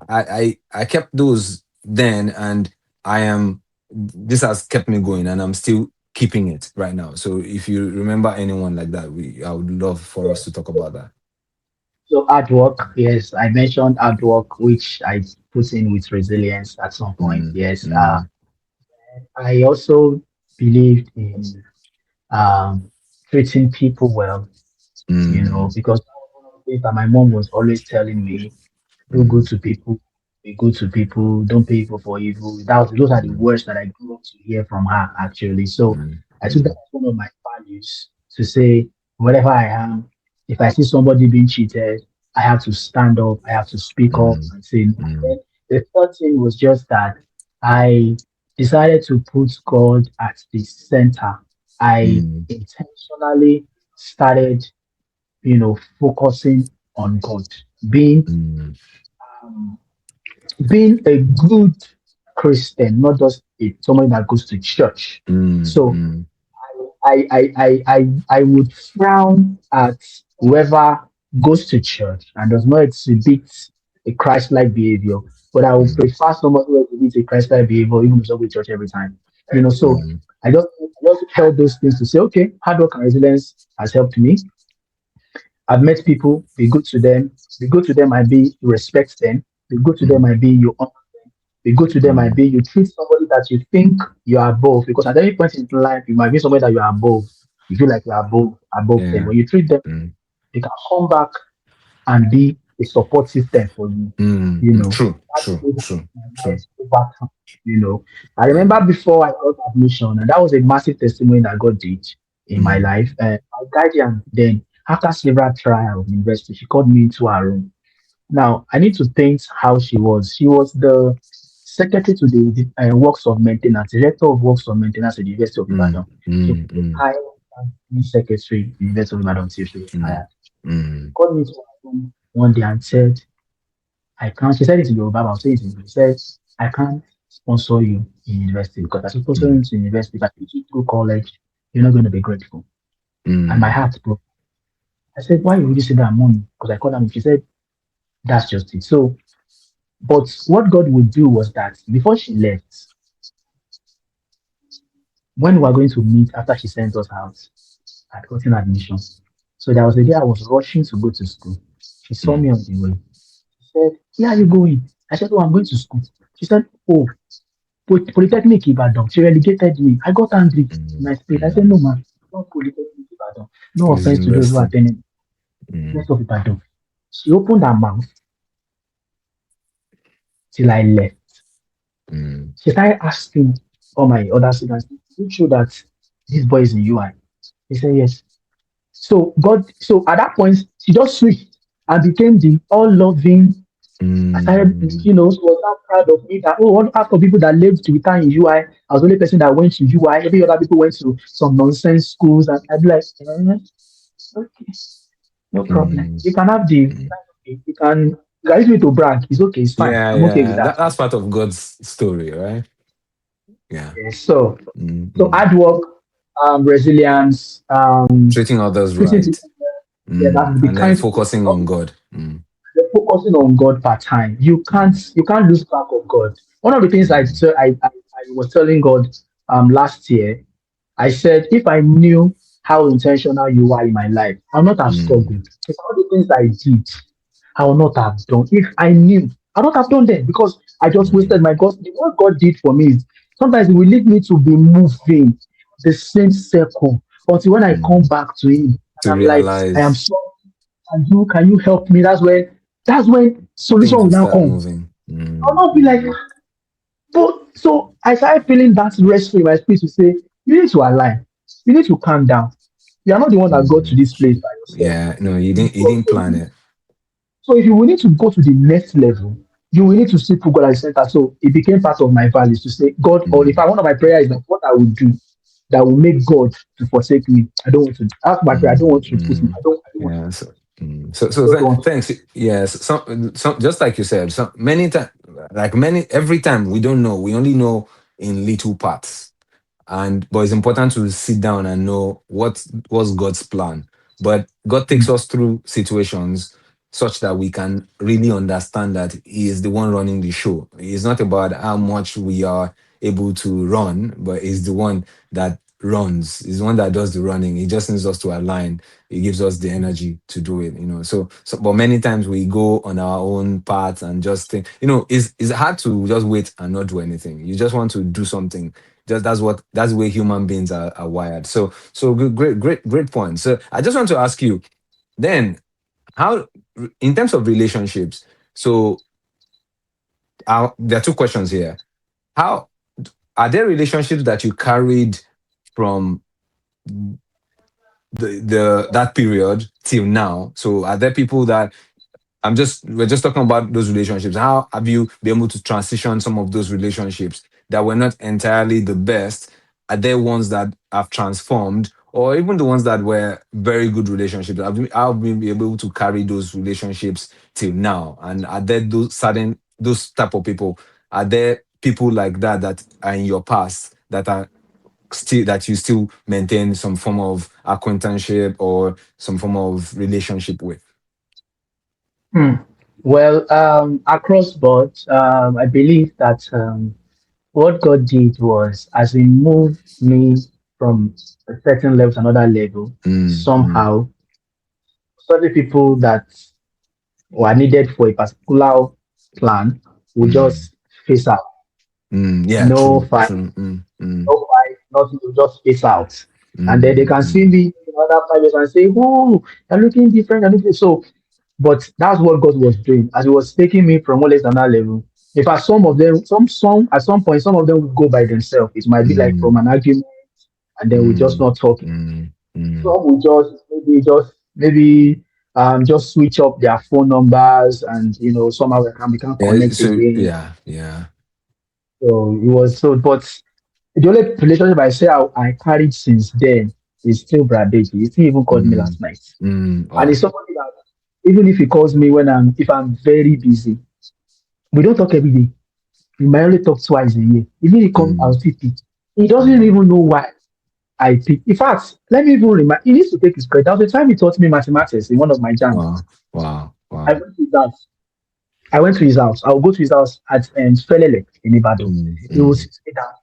I kept those then, and I am this has kept me going, and I'm still keeping it right now. So if you remember anyone like that, I would love for us to talk about that. So hard work, yes, I mentioned hard work, which I put in with resilience at some point. Mm, Yes, mm, I also believed in um, treating people well, mm, because that my mom was always telling me, "Do good mm, to people, be good to people, don't pay evil for evil." Those are the mm, words that I grew up to hear from her, actually. So mm, I took that mm, as one of my values to say, wherever I am. If I see somebody being cheated, I have to stand up, I have to speak up mm, and say no. mm, Then the third thing was just that I decided to put God at the center. I mm, intentionally started, focusing on God, mm, um, being a good Christian, not just someone that goes to church. mm, So mm, I would frown at whoever goes to church and does not exhibit a Christ-like behavior, but I would mm, prefer someone who exhibits a Christ-like behavior, even if it's not go to church every time. So mm, I just held those things to say, okay, hard work and resilience has helped me. I've met people, be good to them, be good to them, I be you respect them, be good to them, mm, I be you honor, be good to them, I mm. be you treat somebody that you think you are above, because at any point in life, you might be somebody that you are above. You feel like you are above them. Yeah. When you treat them, Mm, they can come back and be a support system for you. mm, You mm. know, True, that true, played out true, in my true. life over time. You know, I Yeah. remember before I got admission, and that was a massive testimony that God did in my Mm, life. My guardian then, after several trials in university, she called me into her room. Now, I need to paint how she was. She was the secretary to the Works of Maintenance, director of Works of Maintenance at the University of mm, Ibadan. She was mm, the mm, high secretary at the University of Ibadan until she mm, retired. mm, Called me to her room one day and said, I can't, she said it in Yoruba, but I'll say it in English. She said, I can't sponsor you in university because as you sponsor mm, you to university, if I teach you through college, you're not going to be grateful. And my mm, heart broke. I said, why would you say that, mommy? Because I called her. She said, that's just it. So, but what God would do was that before she left, when we were going to meet after she sent us out, I'd gotten admission. So there was a day I was rushing to go to school. She saw mm, me on the way. She said, where are you going? I said, oh, I'm going to school. She said, oh, Polytechnic Ibadan. She relegated me. I got angry in mm, my spirit. I said, mm. no, man, not Polytechnic Ibadan. No This offense to those who are university. attending Mm, rest of Ibadan. She opened her mouth till I left. mm, She started asking all my other students, is it true that this boy is in UI? He said, yes. So at that point, she just switched and became the all loving. I started, mm, she was now proud of me that, oh, all after people that lived to retire in UI, I was the only person that went to UI. Every other people went to some nonsense schools. And I'd be like, okay, no problem. mm, You can have the, mm. you can guys me to brag. It's okay, it's fine. Yeah, I'm okay with yeah. that. That's part of God's story, right? Yeah. Yes, so Mm. hard work, resilience, Treating others treating right. people, yeah, that be And then kind to focusing people. on God. You're focusing on God part time. You can't lose track of God. One of the things Mm, I was telling God last year, I said if I knew how intentional you are in my life, I'll not have mm, struggled. Because all the things I did, I will not have done. If I knew, I would not have done them because I just mm, wasted my God. What God did for me is sometimes He will lead me to be moving the same circle until when I come mm. back to Him To and I'm like, I am realize sorry. Can you help me? That's when solution things will will now start come. moving. I'll not be like, but so I started feeling that rest in my spirit to say, you need to align, you need to calm down. You are not the one that got to Mm. this place by yourself. Yeah, no, you So, didn't so, plan it. so if you will need to go to the next level, you will need to still put God at the center. So it became part of my values to say, God, or if Mm, I one of my prayer is like what I would do that will make God to forsake me. I don't want to ask my prayer. I don't mm, want to put him. mm. I don't want Yeah. to. I So just don't want to. thanks. Yes. Some just like you said. So many times, like many every time we don't know. We only know in little parts. And but it's important to sit down and know what was God's plan. But God takes Mm, us through situations such that we can really understand that He is the one running the show. It's not about how much we are able to run, but He's the one that runs. He's the one that does the running. He just needs us to align. He gives us the energy to do it. So but many times we go on our own path and just think, it's hard to just wait and not do anything. You just want to do something. Just that's the way human beings are wired. So good, great point. So I just want to ask you then, how, in terms of relationships, so there are two questions here. How are there relationships that you carried from the that period till now? So are there people that we're just talking about those relationships. How have you been able to transition some of those relationships that were not entirely the best? Are there ones that have transformed, or even the ones that were very good relationships? Have we been able to carry those relationships till now? And are there those type of people? Are there people like that that are in your past that are still that you still maintain some form of acquaintanceship or some form of relationship with? Hmm. Well, across board, I believe that what God did was, as He moved me from a certain level to another level, Mm, mm. somehow, certain people that were needed for a particular plan will Mm, just face out. yeah, No true, fight, true. no fight, nothing, will just face out. And then they Mm, can see mm, me in another 5 years and say, "Oh, you're looking different, you're looking so." But that's what God was doing as He was taking me from one level to another level. In fact, some of them, some at some point, some of them will go by themselves. It might be like from mm, an argument, and then we just mm, not talking. mm, mm. Some will maybe just switch up their phone numbers, and somehow we can Yeah, connect so again. yeah, yeah. So it was so, but the only relationship I say I carried since then is still Brad Deji. He still even called me Mm, last night, and it's wow. somebody that even if he calls me when I'm very busy, we don't talk every day. We might only talk twice a year. Even he come, I'll Mm, still pick. He doesn't mm. even know why I pick. In fact, let me even remind. He needs to take his credit. There was a time he taught me mathematics in one of my jams. Wow, wow, I wow. went to his house. I went to his house. I'll go to his house at Felele in Ibadan. Mm, He will mm. sit me down.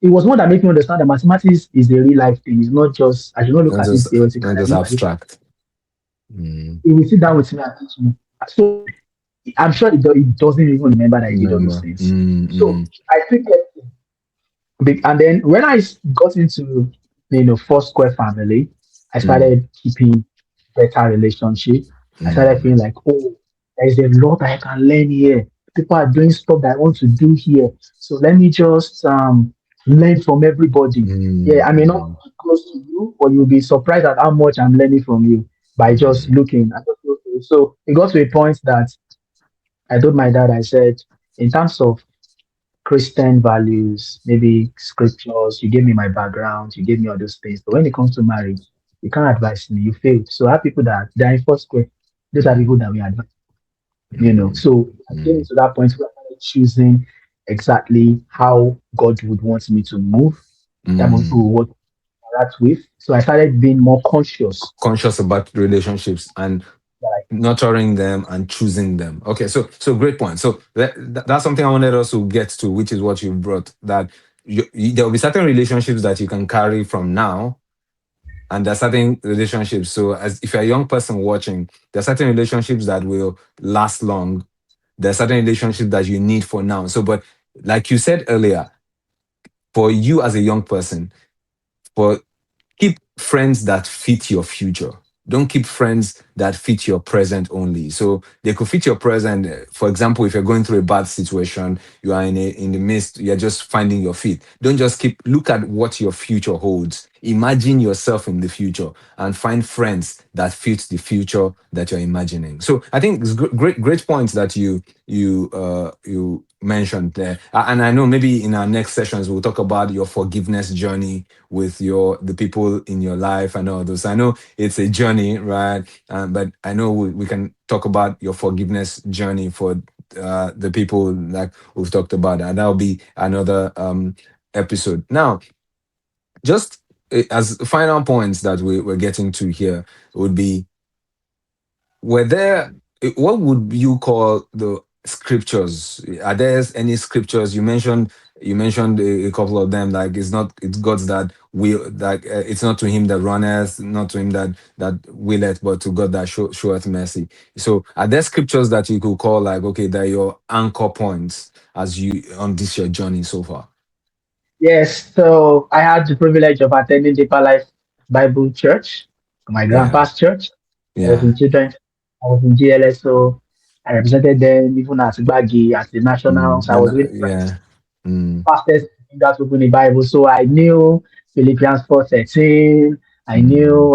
It was one that made me understand that mathematics is a real life thing. It's not just, I should not look at it theoretically. Not I just look at it. abstract. Mm, He will sit down with me and teach me. So I'm sure he doesn't even remember that he did all those remember. things. So Mm. I think, and then when got into four square family, I Mm, started keeping better relationship. I started mm, feeling like, oh, there's a lot I can learn here. People are doing stuff that I want to do here. So let me just learn from everybody. Yeah, I may not mm, be close to you, but you'll be surprised at how much I'm learning from you by just mm, looking. So it got to a point that I told my dad, I said, in terms of Christian values, maybe scriptures. You gave me my background, you gave me all those things. But when it comes to marriage, you can't advise me. You failed. So I have people that they are in first square. Those are people that we advise. mm, So I came mm, to that point where I started choosing exactly how God would want me to move, type of mm. people what that with. So I started being more conscious. Conscious about relationships and Like, nurturing them and choosing them. Okay, so great point. So that's something I wanted us to get to, which is what you brought. That there will be certain relationships that you can carry from now, and there are certain relationships. So as if you're a young person watching, there are certain relationships that will last long. There are certain relationships that you need for now. So, but like you said earlier, for you as a young person, for keep friends that fit your future. Don't keep friends that fit your present only. So they could fit your present. For example, if you're going through a bad situation, you are in the midst, you're just finding your feet. Don't just look at what your future holds. Imagine yourself in the future and find friends that fit the future that you're imagining. So I think it's great points that you mentioned there. And I know maybe in our next sessions we'll talk about your forgiveness journey with the people in your life and all those. I know it's a journey, right? But I know we can talk about your forgiveness journey for the people like we've talked about, and that'll be another episode. Now, just as final points that we're getting to here would be, were there, what would you call the scriptures? Are there any scriptures you mentioned a couple of them, like it's God's that will, that it's not to him that runneth, not to him that willeth, but to God that showeth mercy. So are there scriptures that you could call, like, okay, they're your anchor points as you on this your journey so far? yes, so I had the privilege of attending Deeper Life Bible Church, my Yeah, grandpa's church. I was yeah. in children, I was in GLS, so I represented them even at Bagi, at the nationals. I was really Yeah. Mm, fastest in that open the Bible. So I knew Philippians 4:13. I mm, knew,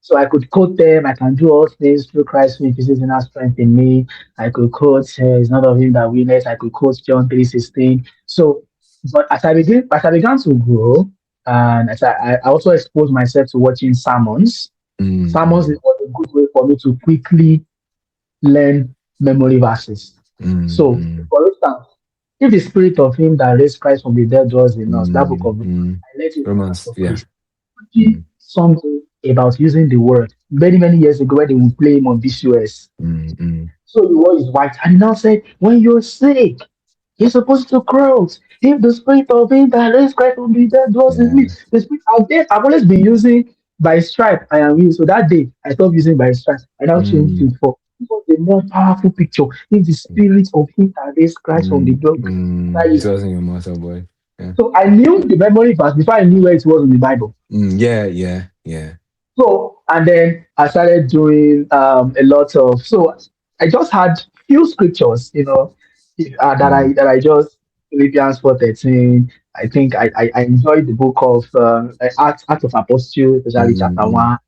so I could quote them. I can do all things through Christ who increases in our strength in me. I could quote, "It's not of him that willeth." I could quote John 3:16. So, but as I began to grow, and I also exposed myself to watching sermons. mm, Sermons mm, was a good way for me to quickly learn memory verses. mm, So, mm, for instance, if the spirit of him that raised Christ from the dead dwells in us, that book of Romans, mm. I let it as Romance, for yeah. Christ. Teaching Mm, something about using the word many years ago when they would play him on BCOS. mm, mm, So the word is white, and he now said, when you're sick, you're supposed to cross. If the spirit of him that raised Christ from the dead dwells in me, yeah. the spirit I've always been using by stripe I am healed. So that day I stopped using by stripe. I now changed Mm, it for it was a more powerful picture. If the spirit of him that raised Christ from the mm, dead, that it is. wasn't your matter, boy. Yeah. So I knew the memory verse before I knew where it was in the Bible. Yeah, yeah, yeah. So, and then I started doing a lot of. So I just had few scriptures, Mm, that I just Philippians 4:13. I think I enjoyed the book of Acts of Apostles, especially mm, chapter mm, 1,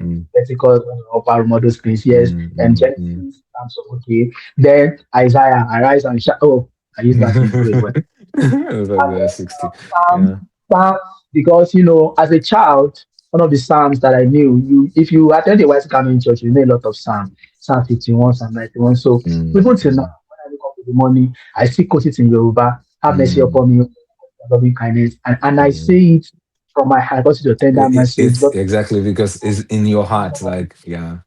mm, Pentecost, Upper Model Space, yes, mm, and mm, mm. Genesis, Psalms, so okay. Then Isaiah, arise and shout. Oh, I use that thing too as well. It was like And the then 60. Psalms, Yeah. Psalms, because as a child, one of the Psalms that I knew, if you attend a white garment church, you know a lot of Psalms, Psalm 51, Psalm 91. So Mm, even till now, mm, when I wake up in the morning, I still quote it in Yoruba, have mercy mm, upon me, loving kindness, and I mm. say it from my heart, because it's your tender mercies, It's God exactly because it's in your heart. Like, yeah.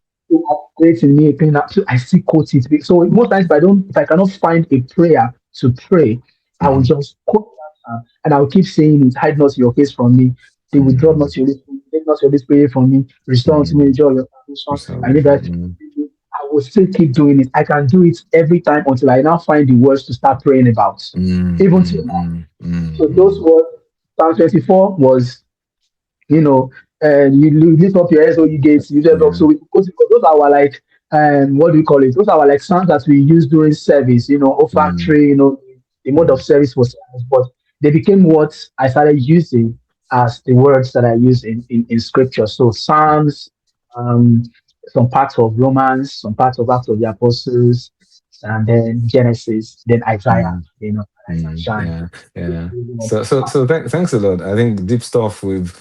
creates in me a clean heart. So I still quote it. So most times, if I cannot find a prayer to pray, I will Mm, just quote that and I will keep saying it. Hide not your face from me. They withdraw mm, not your lips, take not your lips spirit from me. Restore unto me the mm. joy of your salvation. And if I Salvation. Mm, I will still keep doing it. I can do it every time until I now find the words to start praying about. mm, Even till mm, now. mm, mm, So those mm, words, Psalm 24 was you know, and you lift up your heads, all you gates, you lift up. yeah. So because those are our like, what do we call it? Those are our like songs that we use during service, Mm, olfactory, the mode of mm, service for service. But they became what I started using as the words that I use in scripture. So Psalms, um, some parts of Romans, some parts of Acts of the Apostles, and then Genesis, then Isaiah, mm. Arise and shine. Yeah, yeah. So thanks a lot. I think deep stuff we've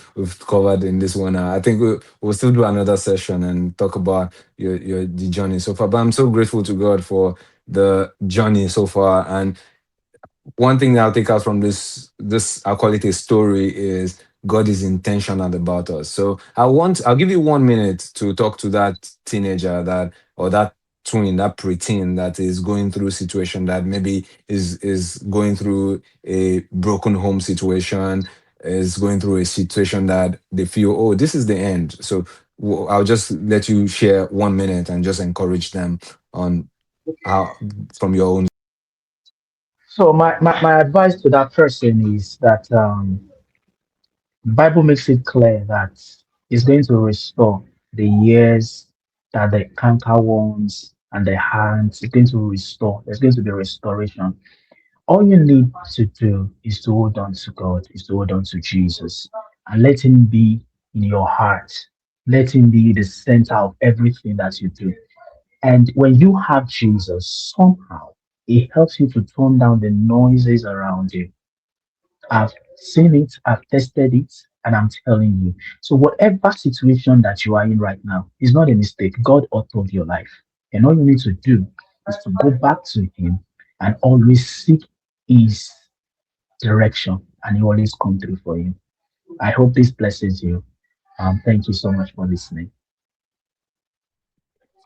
covered in this one. I think we'll still do another session and talk about your the journey so far. But I'm so grateful to God for the journey so far. And one thing that I'll take out from this I'll call it a story is God is intentional about us. So I'll give you 1 minute to talk to that teenager that or that twin, that preteen that is going through a situation that maybe is going through a broken home situation, is going through a situation that they feel, oh, this is the end. So I'll just let you share 1 minute and just encourage them on how from your own. So my advice to that person is that Bible makes it clear that it's going to restore the years that the canker worms and the hands. It's going to restore. There's going to be restoration. All you need to do is to hold on to God, is to hold on to Jesus, and let Him be in your heart. Let Him be the center of everything that you do. And when you have Jesus, somehow it helps you to tone down the noises around you. I've seen it, I've tested it, and I'm telling you. So, whatever situation that you are in right now is not a mistake. God authored your life. And all you need to do is to go back to Him and always seek His direction, and He always come through for you. I hope this blesses you. Thank you so much for listening.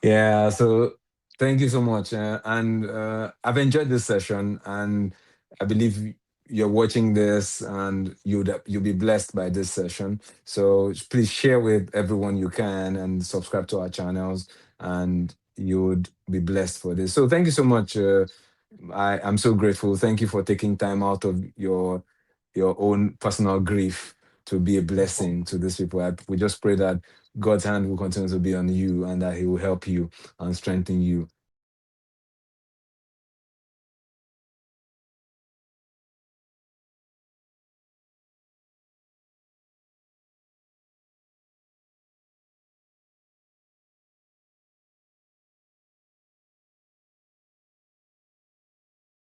Yeah, so thank you so much. And I've enjoyed this session, and I believe you're watching this and you'll be blessed by this session. So please share with everyone you can and subscribe to our channels, and you would be blessed for this. So thank you so much. I'm so grateful. Thank you for taking time out of your own personal grief to be a blessing to these people. We just pray that God's hand will continue to be on you and that He will help you and strengthen you